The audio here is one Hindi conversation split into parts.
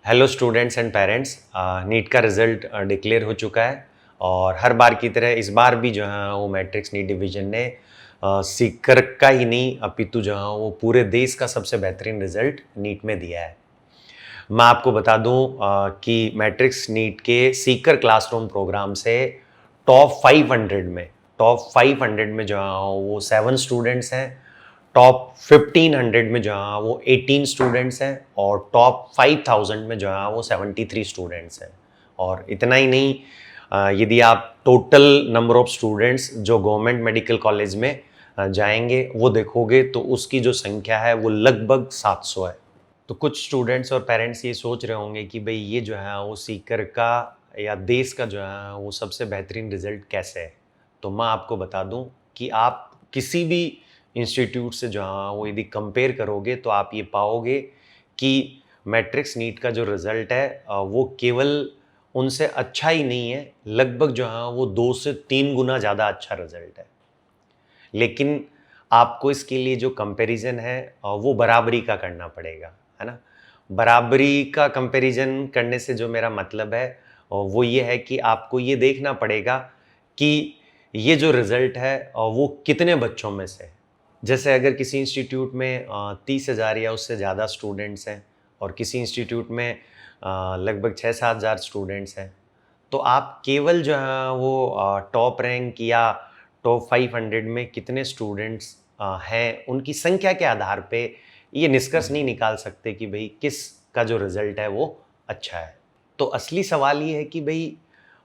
Hello students and parents, NEET का रिज़ल्ट डिक्लेयर हो चुका है और हर बार की तरह इस बार भी जो है वो मैट्रिक्स नीट डिवीज़न ने सीकर का ही नहीं अपितु जो है वो पूरे देश का सबसे बेहतरीन रिज़ल्ट नीट में दिया है। मैं आपको बता दूं कि मैट्रिक्स नीट के सीकर क्लासरूम प्रोग्राम से टॉप 500 में जो है वो 7 स्टूडेंट्स हैं, टॉप 1500 में जो है वो 18 स्टूडेंट्स हैं और टॉप 5000 में जो है वो 73 स्टूडेंट्स हैं। और इतना ही नहीं, यदि आप टोटल नंबर ऑफ स्टूडेंट्स जो गवर्नमेंट मेडिकल कॉलेज में जाएंगे वो देखोगे तो उसकी जो संख्या है वो लगभग 700 है। तो कुछ स्टूडेंट्स और पेरेंट्स ये सोच रहे होंगे कि भाई ये जो है वो सीकर का या देश का जो है वो सबसे बेहतरीन रिजल्ट कैसे है। तो मैं आपको बता दूं कि आप किसी भी इंस्टीट्यूट से जो है वो यदि कंपेयर करोगे तो आप ये पाओगे कि मैट्रिक्स नीट का जो रिज़ल्ट है वो केवल उनसे अच्छा ही नहीं है, लगभग जो है वो 2 से 3 गुना ज़्यादा अच्छा रिज़ल्ट है। लेकिन आपको इसके लिए जो कंपैरिजन है वो बराबरी का करना पड़ेगा, है ना? बराबरी का कंपैरिजन करने से जो मेरा मतलब है वो ये है कि आपको ये देखना पड़ेगा कि ये जो रिज़ल्ट है वो कितने बच्चों में से है। जैसे अगर किसी इंस्टीट्यूट में 30,000 या उससे ज़्यादा स्टूडेंट्स हैं और किसी इंस्टीट्यूट में लगभग 6-7 हज़ार स्टूडेंट्स हैं, तो आप केवल जो है वो टॉप रैंक या टॉप 500 में कितने स्टूडेंट्स हैं उनकी संख्या के आधार पे ये निष्कर्ष नहीं निकाल सकते कि भाई किस का जो रिज़ल्ट है वो अच्छा है। तो असली सवाल ये है कि भाई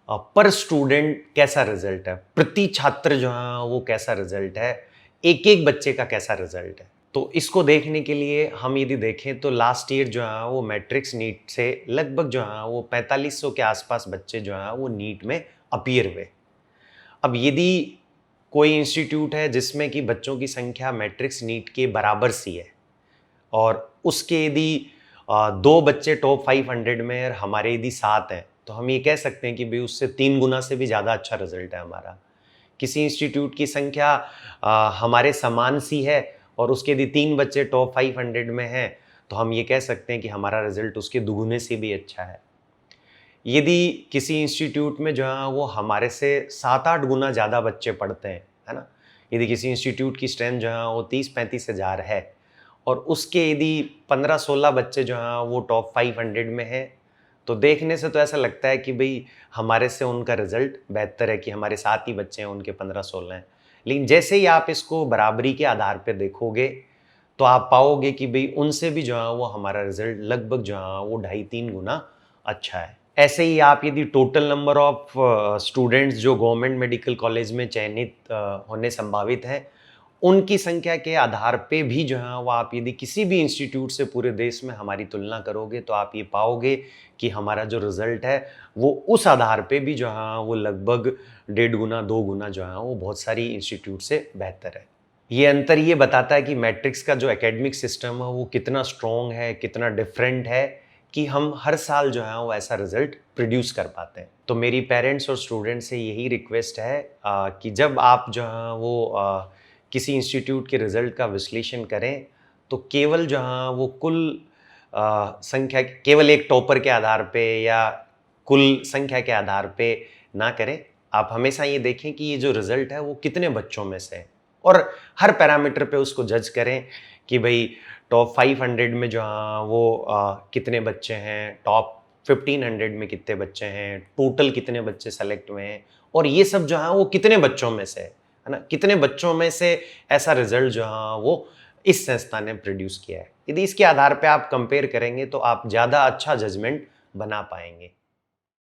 पर स्टूडेंट कैसा रिज़ल्ट है, प्रति छात्र जो है वो कैसा रिज़ल्ट है, एक-एक बच्चे का कैसा रिज़ल्ट है। तो इसको देखने के लिए हम यदि देखें तो लास्ट ईयर जो है वो मैट्रिक्स नीट से लगभग जो है वो 4500 के आसपास बच्चे जो हैं वो नीट में अपीयर हुए। अब यदि कोई इंस्टीट्यूट है जिसमें कि बच्चों की संख्या मैट्रिक्स नीट के बराबर सी है और उसके यदि 2 बच्चे टॉप 500 में और हमारे यदि 7 हैं, तो हम ये कह सकते हैं कि भाई उससे 3 गुना से भी ज़्यादा अच्छा रिज़ल्ट है हमारा। किसी इंस्टीट्यूट की संख्या हमारे समान सी है और उसके यदि 3 बच्चे टॉप 500 में हैं, तो हम ये कह सकते हैं कि हमारा रिज़ल्ट उसके दुगुने से भी अच्छा है। यदि किसी इंस्टीट्यूट में जो है वो हमारे से 7-8 गुना ज़्यादा बच्चे पढ़ते हैं, है ना? यदि किसी इंस्टीट्यूट की स्ट्रेंथ जो है वो 30-35 हज़ार है और उसके यदि 15-16 बच्चे जो हैं वो टॉप 500 में हैं, तो देखने से तो ऐसा लगता है कि भई हमारे से उनका रिज़ल्ट बेहतर है कि हमारे 7 ही बच्चे हैं, उनके 15-16 हैं। लेकिन जैसे ही आप इसको बराबरी के आधार पे देखोगे, तो आप पाओगे कि भई उनसे भी जो है वो हमारा रिज़ल्ट लगभग जो है वो 2.5-3 गुना अच्छा है। ऐसे ही आप यदि टोटल नंबर ऑफ स्टूडेंट्स जो गवर्नमेंट मेडिकल कॉलेज में चयनित होने संभावित हैं, उनकी संख्या के आधार पे भी जो है वो आप यदि किसी भी इंस्टीट्यूट से पूरे देश में हमारी तुलना करोगे तो आप ये पाओगे कि हमारा जो रिज़ल्ट है वो उस आधार पे भी जो है वो लगभग 1.5 गुना 2 गुना जो है वो बहुत सारी इंस्टीट्यूट से बेहतर है। ये अंतर ये बताता है कि मैट्रिक्स का जो एकेडमिक सिस्टम है वो कितना स्ट्रॉन्ग है, कितना डिफरेंट है कि हम हर साल जो है वो ऐसा रिज़ल्ट प्रोड्यूस कर पाते हैं। तो मेरी पेरेंट्स और स्टूडेंट्स से यही रिक्वेस्ट है कि जब आप जो है वो किसी इंस्टीट्यूट के रिज़ल्ट का विश्लेषण करें, तो केवल जो है वो कुल संख्या केवल एक टॉपर के आधार पे या कुल संख्या के आधार पे ना करें। आप हमेशा ये देखें कि ये जो रिज़ल्ट है वो कितने बच्चों में से है और हर पैरामीटर पे उसको जज करें कि भई टॉप 500 में जो वो कितने बच्चे हैं, टॉप 1500 में कितने बच्चे हैं, टोटल कितने बच्चे सेलेक्ट हुए हैं और ये सब जो है वो कितने बच्चों में से है ना? कितने बच्चों में से ऐसा रिज़ल्ट जो है वो इस संस्था ने प्रोड्यूस किया है। यदि इसके आधार पे आप कंपेयर करेंगे तो आप ज़्यादा अच्छा जजमेंट बना पाएँगे।